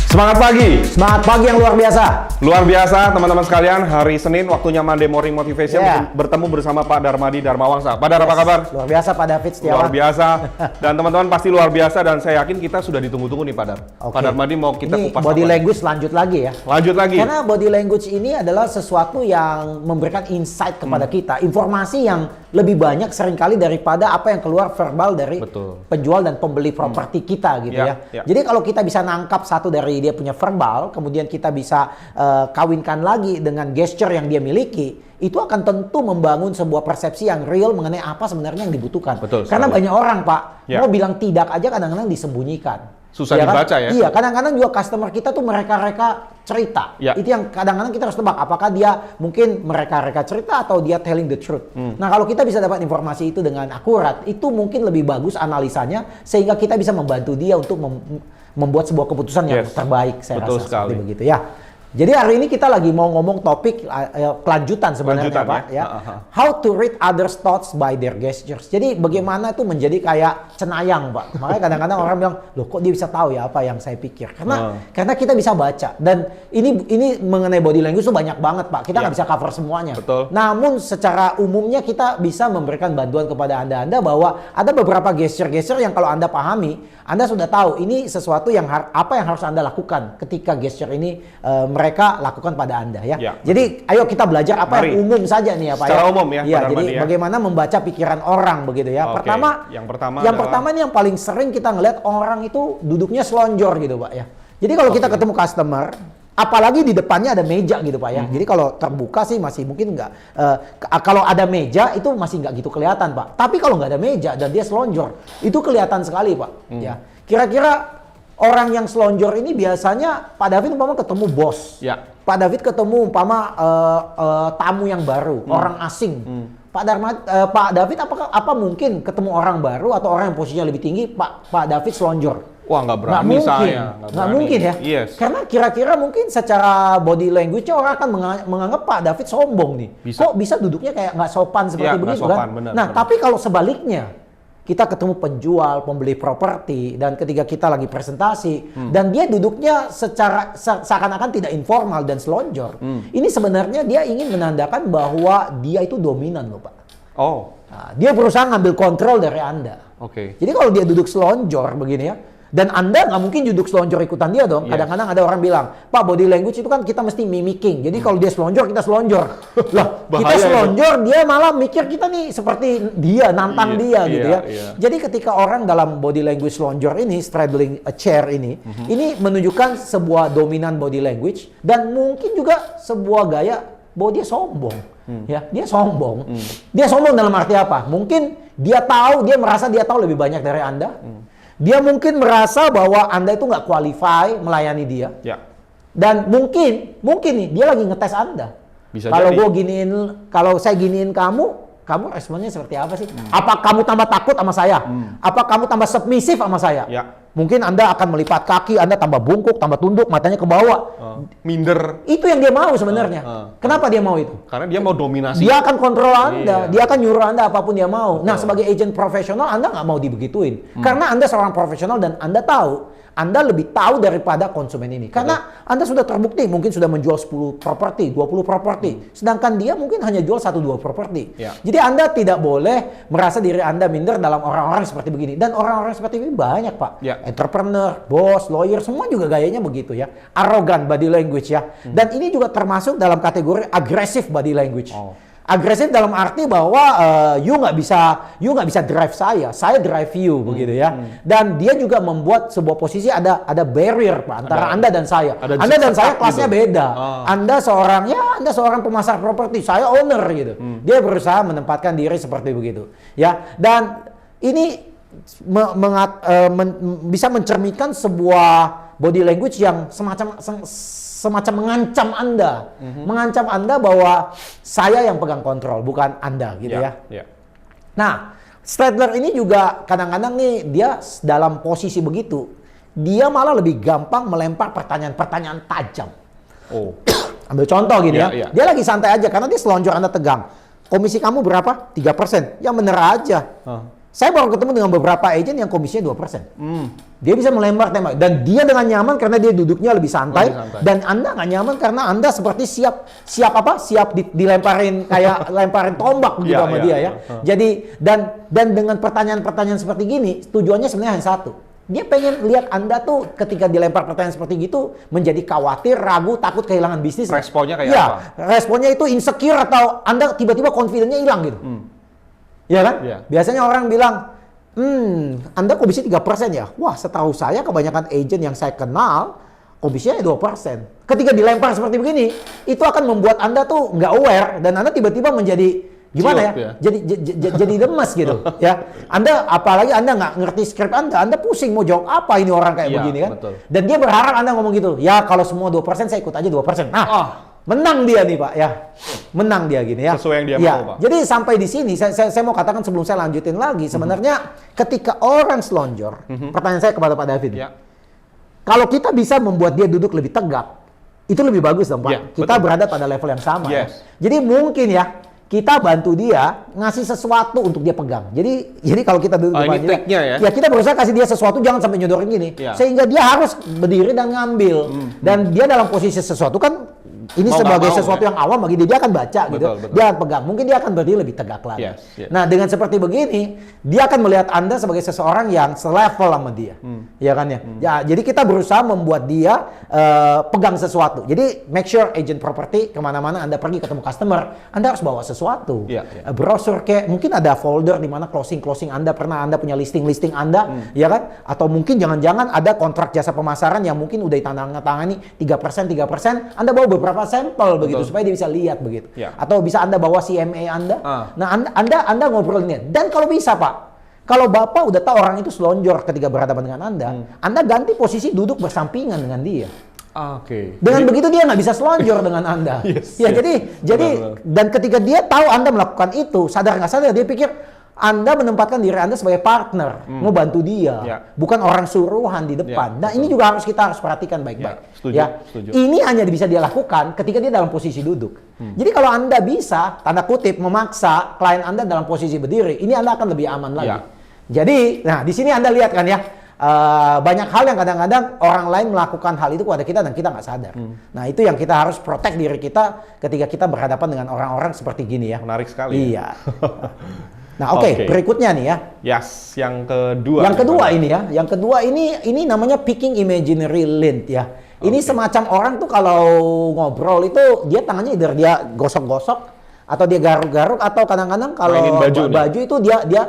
Semangat pagi! Semangat pagi yang luar biasa. Luar biasa teman-teman sekalian, hari Senin waktunya Monday Morning Motivation bertemu bersama Pak Darmadi Darmawangsa. Pak Dar, apa kabar? Luar biasa Pak David Setiawan. Luar biasa. Dan teman-teman pasti luar biasa dan saya yakin kita sudah ditunggu-tunggu nih Pak Dar. Pak Darmadi mau kita ini kupas body apa? language lanjut lagi ya. Lanjut lagi. Karena body language ini adalah sesuatu yang memberikan insight kepada kita, informasi yang lebih banyak seringkali daripada apa yang keluar verbal dari penjual dan pembeli properti kita gitu ya. Jadi kalau kita bisa nangkap satu dari dia punya verbal, kemudian kita bisa kawinkan lagi dengan gesture yang dia miliki, itu akan tentu membangun sebuah persepsi yang real mengenai apa sebenarnya yang dibutuhkan. Karena banyak orang Pak, mau bilang tidak aja kadang-kadang disembunyikan. Susah dibaca ya? Iya, kadang-kadang juga customer kita tuh mereka-reka cerita. Itu yang kadang-kadang kita harus tebak, apakah dia mungkin mereka-reka cerita atau dia telling the truth. Nah, kalau kita bisa dapat informasi itu dengan akurat, itu mungkin lebih bagus analisanya, sehingga kita bisa membantu dia untuk membuat sebuah keputusan yang terbaik, saya rasa seperti begitu ya. Jadi hari ini kita lagi mau ngomong topik kelanjutan sebenarnya Pak ya. How to read others' thoughts by their gestures. Jadi bagaimana itu menjadi kayak cenayang Pak. Makanya kadang-kadang orang bilang, loh kok dia bisa tahu ya apa yang saya pikir. Karena kita bisa baca. Dan ini mengenai body language itu banyak banget Pak. Kita nggak bisa cover semuanya. Namun secara umumnya kita bisa memberikan bantuan kepada Anda bahwa ada beberapa gesture-gesture yang kalau Anda pahami, Anda sudah tahu ini sesuatu yang apa yang harus Anda lakukan ketika gesture ini mereka lakukan pada Anda ya. Jadi ayo kita belajar apa yang umum saja nih ya Pak. Secara umum ya. Jadi bagaimana membaca pikiran orang begitu ya. Yang pertama ini yang paling sering kita ngelihat orang itu duduknya selonjor gitu Pak ya. Jadi kalau kita ketemu customer, apalagi di depannya ada meja gitu Pak ya. Jadi kalau terbuka sih masih mungkin nggak. Kalau ada meja itu masih nggak gitu kelihatan Pak. Tapi kalau nggak ada meja dan dia selonjor, itu kelihatan sekali Pak. Ya. Kira-kira orang yang selonjor ini biasanya Pak David umpama ketemu bos. Pak David ketemu umpama tamu yang baru, orang asing. Pak David apa mungkin ketemu orang baru atau orang yang posisinya lebih tinggi Pak David selonjor? Wah, nggak berani saya. Nggak mungkin ya. Karena kira-kira mungkin secara body language orang akan menganggap Pak David sombong nih. Kok bisa duduknya kayak nggak sopan seperti begitu kan? Nah, tapi kalau sebaliknya, kita ketemu penjual, pembeli properti, dan ketika kita lagi presentasi, dan dia duduknya seakan-akan tidak informal dan selonjor. Ini sebenarnya dia ingin menandakan bahwa dia itu dominan loh Pak. Nah, dia berusaha ngambil kontrol dari Anda. Jadi kalau dia duduk selonjor begini ya, dan Anda nggak mungkin duduk selonjor ikutan dia dong. Kadang-kadang ada orang bilang, Pak body language itu kan kita mesti mimicking. Jadi kalau dia selonjor, kita selonjor. Lah, kita selonjor, dia malah mikir kita nih seperti dia, nantang dia gitu ya. Jadi ketika orang dalam body language selonjor ini, straddling a chair ini menunjukkan sebuah dominan body language dan mungkin juga sebuah gaya bahwa dia sombong. Ya, dia sombong. Dia sombong dalam arti apa? Mungkin dia merasa dia tahu lebih banyak dari Anda. Dia mungkin merasa bahwa Anda itu nggak qualify melayani dia. Dan mungkin nih dia lagi ngetes Anda. Kalau saya giniin kamu responnya seperti apa sih? Apa kamu tambah takut sama saya? Apa kamu tambah submisif sama saya? Mungkin Anda akan melipat kaki, Anda tambah bungkuk, tambah tunduk, matanya ke bawah. Minder. Itu yang dia mau sebenarnya. Kenapa dia mau itu? Karena dia mau dominasi. Dia akan kontrol Anda, dia akan nyuruh Anda apapun dia mau. Nah, sebagai agent profesional Anda nggak mau dibegituin. Karena Anda seorang profesional dan Anda tahu, Anda lebih tahu daripada konsumen ini. Karena Anda sudah terbukti, mungkin sudah menjual 10 properti, 20 properti. Sedangkan dia mungkin hanya jual 1-2 properti. Jadi Anda tidak boleh merasa diri Anda minder dalam orang-orang seperti begini. Dan orang-orang seperti ini banyak Pak. Entrepreneur, bos, lawyer, semua juga gayanya begitu ya. Arogan body language ya. Dan ini juga termasuk dalam kategori agresif body language. Agresif dalam arti bahwa you nggak bisa drive saya drive you begitu ya. Dan dia juga membuat sebuah posisi ada barrier Pak antara Anda dan saya. Anda dan saya kelasnya beda. Anda seorang pemasar properti, saya owner gitu. Dia berusaha menempatkan diri seperti begitu ya. Dan ini bisa mencerminkan sebuah body language yang semacam mengancam Anda. Mengancam Anda bahwa saya yang pegang kontrol, bukan Anda gitu ya. Nah, straddler ini juga kadang-kadang nih dia dalam posisi begitu, dia malah lebih gampang melempar pertanyaan-pertanyaan tajam. Ambil contoh gini ya, dia lagi santai aja karena dia selonjor Anda tegang. Komisi kamu berapa? 3%. Ya bener aja. Saya baru ketemu dengan beberapa agent yang komisinya 2%. Dia bisa melempar tembak. Dan dia dengan nyaman karena dia duduknya lebih santai. Dan Anda nggak nyaman karena Anda seperti siap dilemparin kayak lemparin tombak begitu sama dia ya. Jadi dan dengan pertanyaan-pertanyaan seperti gini, tujuannya sebenarnya hanya satu. Dia pengen lihat Anda tuh ketika dilempar pertanyaan seperti gitu menjadi khawatir, ragu, takut kehilangan bisnis. Responnya kayak apa? Responnya itu insecure atau Anda tiba-tiba confidence-nya hilang gitu. Ya kan? Biasanya orang bilang, Anda komisi 3% ya? Wah, setahu saya kebanyakan agent yang saya kenal komisinya 2%. Ketika dilempar seperti begini, itu akan membuat Anda tuh nggak aware dan Anda tiba-tiba menjadi gimana ya? Jadi lemes gitu ya. Anda apalagi Anda nggak ngerti skrip Anda pusing mau jawab apa ini orang kayak begini kan. Betul. Dan dia berharap Anda ngomong gitu. Ya kalau semua 2% saya ikut aja 2%. Nah, menang dia nih Pak ya. Menang dia gini ya. Sesuai yang dia mau Pak. Jadi sampai di sini saya mau katakan sebelum saya lanjutin lagi sebenarnya ketika orang selonjor, pertanyaan saya kepada Pak David. Kalau kita bisa membuat dia duduk lebih tegak, itu lebih bagus dong Pak. Kita berada pada level yang sama. Ya. Jadi mungkin ya kita bantu dia ngasih sesuatu untuk dia pegang. Jadi kalau kita duduk di depannya, ya kita berusaha kasih dia sesuatu, jangan sampai nyodorin gini, sehingga dia harus berdiri dan ngambil. Dan dia dalam posisi sesuatu kan, ini sebagai sesuatu yang awam bagi dia akan baca gitu. Dia akan pegang. Mungkin dia akan berdiri lebih tegak lagi. Nah dengan seperti begini, dia akan melihat Anda sebagai seseorang yang selevel sama dia, ya kan ya. Ya jadi kita berusaha membuat dia pegang sesuatu. Jadi make sure agent property kemana-mana Anda pergi ketemu customer, Anda harus bawa sesuatu. Brosur kayak mungkin ada folder di mana closing Anda punya listing Anda, ya kan? Atau mungkin jangan-jangan ada kontrak jasa pemasaran yang mungkin udah ditandatangani 3%, Anda bawa beberapa sampel begitu supaya dia bisa lihat begitu. Atau bisa Anda bawa CMA Anda. Nah, Anda ngobrolin. Dan kalau bisa Pak, kalau Bapak udah tahu orang itu selonjor ketika berhadapan dengan Anda ganti posisi duduk bersampingan dengan dia. Dengan begitu dia nggak bisa selonjor dengan Anda. Jadi dan ketika dia tahu Anda melakukan itu, sadar nggak sadar dia pikir Anda menempatkan diri Anda sebagai partner, mau bantu dia, bukan orang suruhan di depan. Nah, ini juga kita harus perhatikan baik-baik. Setuju. Ini hanya bisa dia lakukan ketika dia dalam posisi duduk. Jadi kalau Anda bisa, tanda kutip, memaksa klien Anda dalam posisi berdiri, ini Anda akan lebih aman lagi. Jadi, nah di sini Anda lihat kan ya, banyak hal yang kadang-kadang orang lain melakukan hal itu kepada kita dan kita nggak sadar. Nah itu yang kita harus protect diri kita ketika kita berhadapan dengan orang-orang seperti gini ya. Menarik sekali. Iya. Nah berikutnya nih ya. Yang kedua. Yang kedua ini namanya picking imaginary lint ya. Ini semacam orang tuh kalau ngobrol itu dia tangannya dia gosok-gosok atau dia garuk-garuk atau kadang-kadang kalau baju itu dia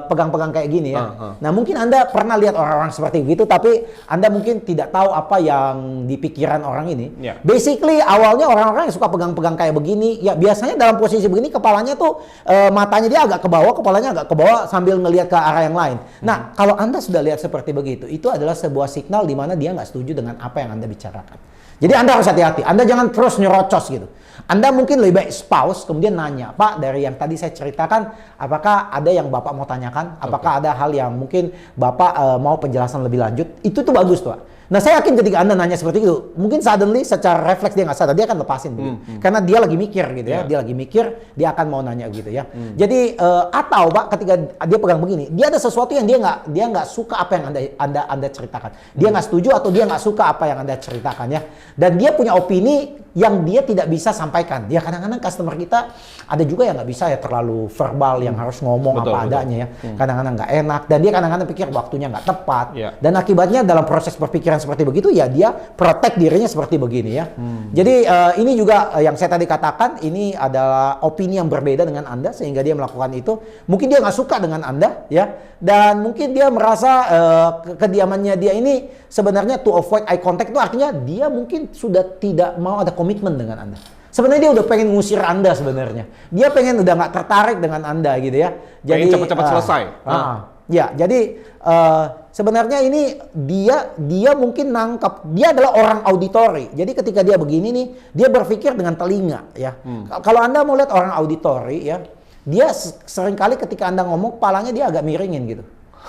pegang-pegang kayak gini ya. Nah mungkin Anda pernah lihat orang-orang seperti itu, tapi Anda mungkin tidak tahu apa yang di pikiran orang ini. Basically awalnya orang-orang yang suka pegang-pegang kayak begini, ya biasanya dalam posisi begini kepalanya tuh matanya dia agak ke bawah, kepalanya agak ke bawah sambil ngelihat ke arah yang lain. Nah kalau Anda sudah lihat seperti begitu, itu adalah sebuah signal di mana dia nggak setuju dengan apa yang Anda bicarakan. Jadi Anda harus hati-hati, Anda jangan terus nyerocos gitu. Anda mungkin lebih baik pause, kemudian nanya, Pak dari yang tadi saya ceritakan, apakah ada yang Bapak mau tanyakan? Apakah ada hal yang mungkin Bapak mau penjelasan lebih lanjut? Itu tuh bagus tuh Pak. Nah saya yakin ketika Anda nanya seperti itu, mungkin suddenly secara refleks dia nggak sadar, dia akan lepasin gitu. Karena dia lagi mikir gitu ya, dia lagi mikir, dia akan mau nanya gitu ya. Jadi atau Pak ketika dia pegang begini, dia ada sesuatu yang dia nggak suka apa yang Anda ceritakan. Dia nggak setuju atau dia nggak suka apa yang Anda ceritakan ya. Dan dia punya opini yang dia tidak bisa sampaikan. Dia kadang-kadang customer kita ada juga yang nggak bisa ya terlalu verbal, yang harus ngomong adanya ya. Kadang-kadang nggak enak dan dia kadang-kadang pikir waktunya nggak tepat. Dan akibatnya dalam proses berpikiran seperti begitu ya dia protect dirinya seperti begini ya. Jadi ini juga yang saya tadi katakan, ini adalah opini yang berbeda dengan Anda sehingga dia melakukan itu. Mungkin dia nggak suka dengan Anda ya, dan mungkin dia merasa kediamannya dia ini sebenarnya to avoid eye contact itu artinya dia mungkin sudah tidak mau ada komitmen dengan Anda. Sebenarnya dia udah pengen ngusir Anda sebenarnya. Dia pengen udah nggak tertarik dengan Anda gitu ya. Jadi pengen cepat-cepat selesai. Ya, jadi sebenarnya ini dia mungkin nangkep, dia adalah orang auditori. Jadi ketika dia begini nih, dia berpikir dengan telinga ya. Kalau Anda mau lihat orang auditori ya, dia seringkali ketika Anda ngomong kepalanya dia agak miringin gitu.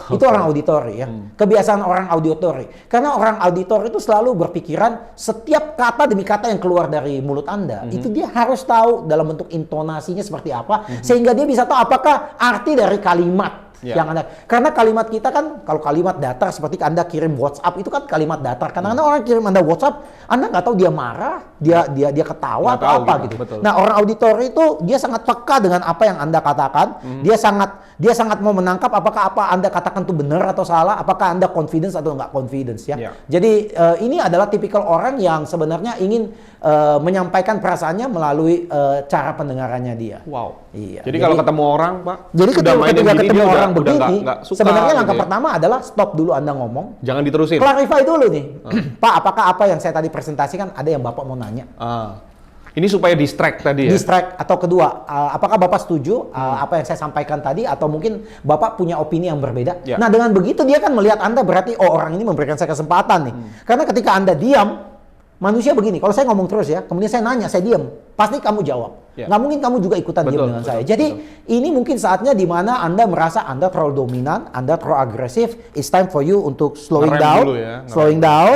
Itu orang auditori ya. Kebiasaan orang auditori. Karena orang auditori itu selalu berpikiran setiap kata demi kata yang keluar dari mulut Anda, itu dia harus tahu dalam bentuk intonasinya seperti apa, sehingga dia bisa tahu apakah arti dari kalimat yang Anda. Karena kalimat kita kan, kalau kalimat datar seperti Anda kirim WhatsApp, itu kan kalimat datar. Kadang-kadang orang kirim Anda WhatsApp, Anda nggak tahu dia marah, dia ketawa atau apa gitu. Betul. Nah, orang auditori itu dia sangat peka dengan apa yang Anda katakan. Dia sangat mau menangkap apakah apa Anda katakan itu benar atau salah, apakah Anda confidence atau nggak confidence ya. Jadi ini adalah tipikal orang yang sebenarnya ingin menyampaikan perasaannya melalui cara pendengarannya dia. Wow. Iya. Jadi kalau ketemu orang, Pak, jadi ketika ketemu orang begini, nggak suka, sebenarnya langkah gitu ya. pertama adalah stop dulu Anda ngomong. Jangan diterusin. Clarify dulu nih. Pak, apakah apa yang saya tadi presentasikan ada yang Bapak mau nanya? Ini supaya distract tadi ya? Distract. Atau kedua, apakah Bapak setuju apa yang saya sampaikan tadi, atau mungkin Bapak punya opini yang berbeda? Ya. Nah, dengan begitu dia kan melihat Anda berarti, oh orang ini memberikan saya kesempatan nih. Karena ketika Anda diam, manusia begini, kalau saya ngomong terus ya, kemudian saya nanya, saya diam, pasti kamu jawab. Nggak mungkin kamu juga ikutan diam dengan saya. Jadi ini mungkin saatnya di mana Anda merasa Anda terlalu dominan, Anda terlalu agresif. It's time for you untuk slowing down,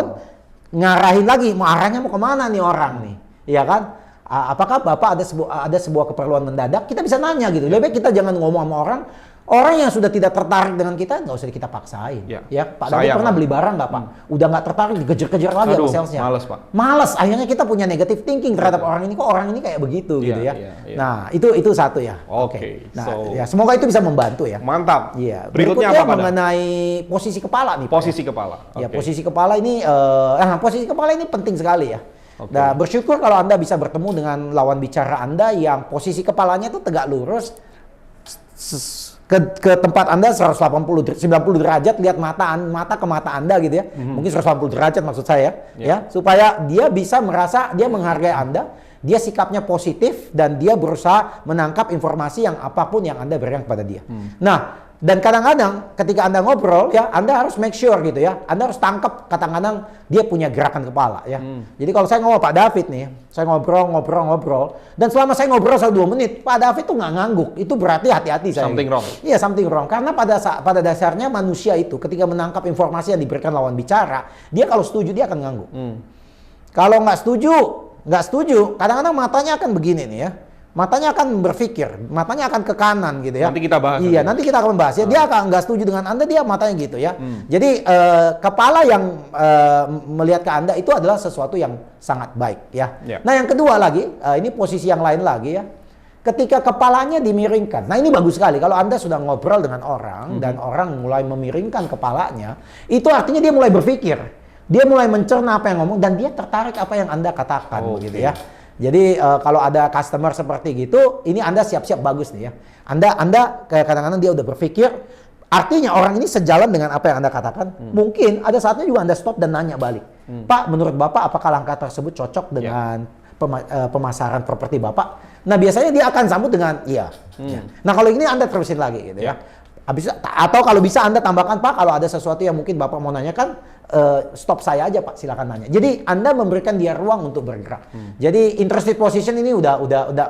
ngarahin lagi, mau arahnya mau kemana nih orang nih, ya kan? Apakah Bapak ada sebuah keperluan mendadak? Kita bisa nanya gitu. Lebih baik kita jangan ngomong sama orang yang sudah tidak tertarik dengan kita, nggak usah kita paksain. Ya, Pak David pernah beli barang nggak, Pak? Udah nggak tertarik, dikejar-kejar lagi sama salesnya. Males, Pak. Males. Akhirnya kita punya negative thinking terhadap orang ini. Kok orang ini kayak begitu gitu ya. Nah, itu satu ya. Oke. Nah, ya semoga itu bisa membantu ya. Mantap. Iya. Berikutnya apa, Pak? Mengenai posisi kepala nih, Pak. Posisi kepala. Ya, posisi kepala ini posisi kepala ini penting sekali ya. Nah, bersyukur kalau Anda bisa bertemu dengan lawan bicara Anda yang posisi kepalanya itu tegak lurus ke tempat Anda 190 90 derajat, lihat mata ke mata Anda gitu ya. Mungkin 180 derajat maksud saya ya, supaya dia bisa merasa dia menghargai Anda, dia sikapnya positif dan dia berusaha menangkap informasi yang apapun yang Anda berikan kepada dia. Nah, dan kadang-kadang ketika Anda ngobrol ya, Anda harus make sure gitu ya. Anda harus tangkap kadang-kadang dia punya gerakan kepala ya. Jadi kalau saya ngomong Pak David nih, saya ngobrol dan selama saya ngobrol 1-2 menit, Pak David tuh nggak ngangguk. Itu berarti hati-hati saya. Something wrong. Iya, something wrong. Karena pada dasarnya manusia itu ketika menangkap informasi yang diberikan lawan bicara, dia kalau setuju dia akan ngangguk. Kalau nggak setuju, kadang-kadang matanya akan begini nih ya. Matanya akan berpikir, matanya akan ke kanan gitu ya. Nanti kita bahas. Iya, nanti kita akan bahas ya. Dia akan nggak setuju dengan Anda, dia matanya gitu ya. Jadi kepala yang melihat ke Anda itu adalah sesuatu yang sangat baik ya. Nah, yang kedua lagi, ini posisi yang lain lagi ya. Ketika kepalanya dimiringkan. Nah, ini bagus sekali. Kalau Anda sudah ngobrol dengan orang dan orang mulai memiringkan kepalanya, itu artinya dia mulai berpikir. Dia mulai mencerna apa yang ngomong dan dia tertarik apa yang Anda katakan begitu ya. Jadi kalau ada customer seperti gitu, ini Anda siap-siap bagus nih ya. Anda kadang-kadang dia udah berpikir, artinya orang ini sejalan dengan apa yang Anda katakan. Mungkin ada saatnya juga Anda stop dan nanya balik. Pak, menurut Bapak apakah langkah tersebut cocok dengan pemasaran properti Bapak? Nah, biasanya dia akan sambut dengan iya. Nah, kalau ini Anda terusin lagi gitu ya. Atau kalau bisa Anda tambahkan, Pak, kalau ada sesuatu yang mungkin Bapak mau nanyakan, stop saya aja Pak, silakan nanya. Jadi Anda memberikan dia ruang untuk bergerak. Jadi interested position ini udah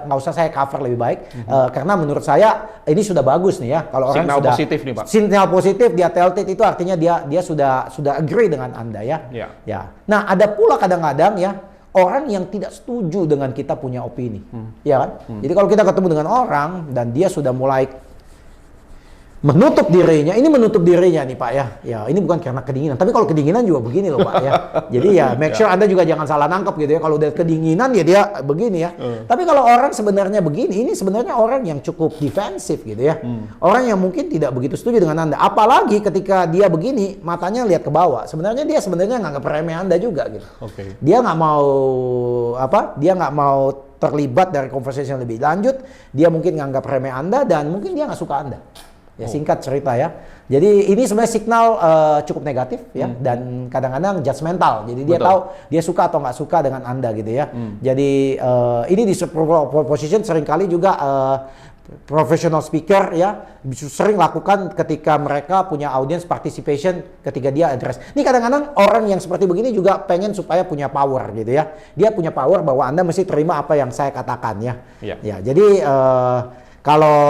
nggak usah saya cover lebih baik, karena menurut saya ini sudah bagus nih ya. Kalau orang signal sudah positif nih Pak. Signal positif, dia tilted itu artinya dia sudah agree dengan Anda ya. Ya. Nah, ada pula kadang-kadang ya orang yang tidak setuju dengan kita punya opini, ya kan? Jadi kalau kita ketemu dengan orang dan dia sudah mulai menutup dirinya, ini menutup dirinya nih Pak ya. Ya, ini bukan karena kedinginan, tapi kalau kedinginan juga begini loh Pak ya. Jadi ya make sure Anda juga jangan salah nangkep gitu ya. Kalau udah kedinginan ya dia begini ya. Tapi kalau orang sebenarnya begini, ini sebenarnya orang yang cukup defensif gitu ya. Orang yang mungkin tidak begitu setuju dengan Anda. Apalagi ketika dia begini, matanya lihat ke bawah. Sebenarnya dia nganggap remeh Anda juga gitu. Dia nggak mau dia nggak mau terlibat dari conversation lebih lanjut. Dia mungkin nganggap remeh Anda dan mungkin dia nggak suka Anda. Ya, singkat cerita ya. Jadi ini sebenarnya signal cukup negatif ya, dan kadang-kadang judgmental. Jadi dia tahu dia suka atau nggak suka dengan Anda gitu ya. Jadi ini di position seringkali juga professional speaker ya sering lakukan ketika mereka punya audience participation ketika dia address. Ini kadang-kadang orang yang seperti begini juga pengen supaya punya power gitu ya. Dia punya power bahwa Anda mesti terima apa yang saya katakan ya. Ya, jadi kalau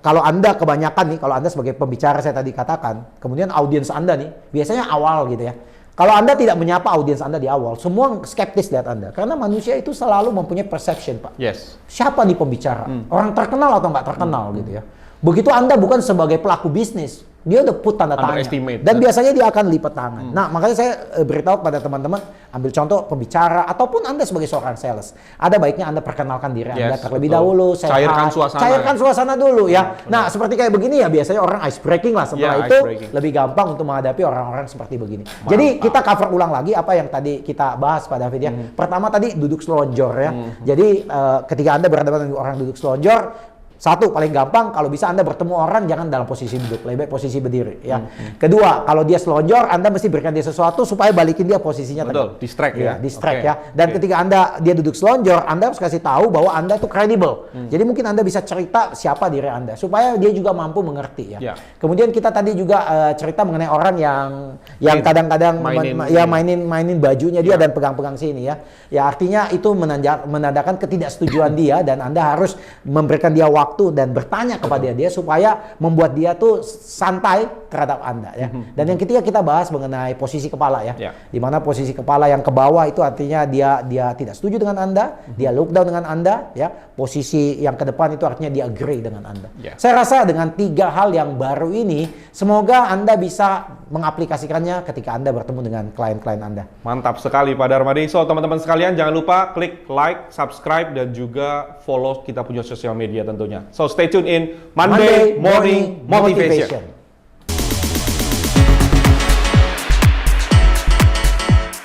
kalau Anda kebanyakan nih, kalau Anda sebagai pembicara saya tadi katakan, kemudian audiens Anda nih, biasanya awal gitu ya. Kalau Anda tidak menyapa audiens Anda di awal, semua skeptis lihat Anda. Karena manusia itu selalu mempunyai perception, Pak. Yes. Siapa nih pembicara? Orang terkenal atau nggak terkenal gitu ya. Begitu Anda bukan sebagai pelaku bisnis, dia udah put tanda tanya. Dan biasanya dia akan lipat tangan. Nah, makanya saya beritahu pada teman-teman, ambil contoh pembicara ataupun Anda sebagai seorang sales. Ada baiknya Anda perkenalkan diri Anda terlebih dahulu. Cairkan suasana dulu ya. Nah, seperti kayak begini ya, biasanya orang ice breaking lah. Setelah itu lebih gampang untuk menghadapi orang-orang seperti begini. Jadi kita cover ulang lagi apa yang tadi kita bahas Pak David ya. Pertama tadi duduk selonjor ya. Jadi ketika Anda berhadapan dengan orang duduk selonjor, satu, paling gampang kalau bisa Anda bertemu orang jangan dalam posisi duduk, lebih baik posisi berdiri ya. Kedua, kalau dia selonjor, Anda mesti berikan dia sesuatu supaya balikin dia posisinya tadi. Distract ya. Distract ya. Dan ketika dia duduk selonjor, Anda harus kasih tahu bahwa Anda itu credible. Jadi mungkin Anda bisa cerita siapa diri Anda supaya dia juga mampu mengerti ya. Kemudian kita tadi juga cerita mengenai orang yang kadang-kadang mainin bajunya dia dan pegang-pegang sini ya. Ya artinya itu menandakan ketidaksetujuan dia dan Anda harus memberikan dia waktu dan bertanya kepada dia supaya membuat dia tuh santai terhadap Anda ya. Dan yang ketiga kita bahas mengenai posisi kepala ya. Di mana posisi kepala yang ke bawah itu artinya dia tidak setuju dengan Anda, dia look down dengan Anda ya. Posisi yang ke depan itu artinya dia agree dengan Anda. Saya rasa dengan 3 hal yang baru ini semoga Anda bisa mengaplikasikannya ketika Anda bertemu dengan klien-klien Anda. Mantap sekali Pak Darmadi. So teman-teman sekalian jangan lupa klik like, subscribe dan juga follow kita punya sosial media tentunya. So stay tune in Monday Morning Motivation.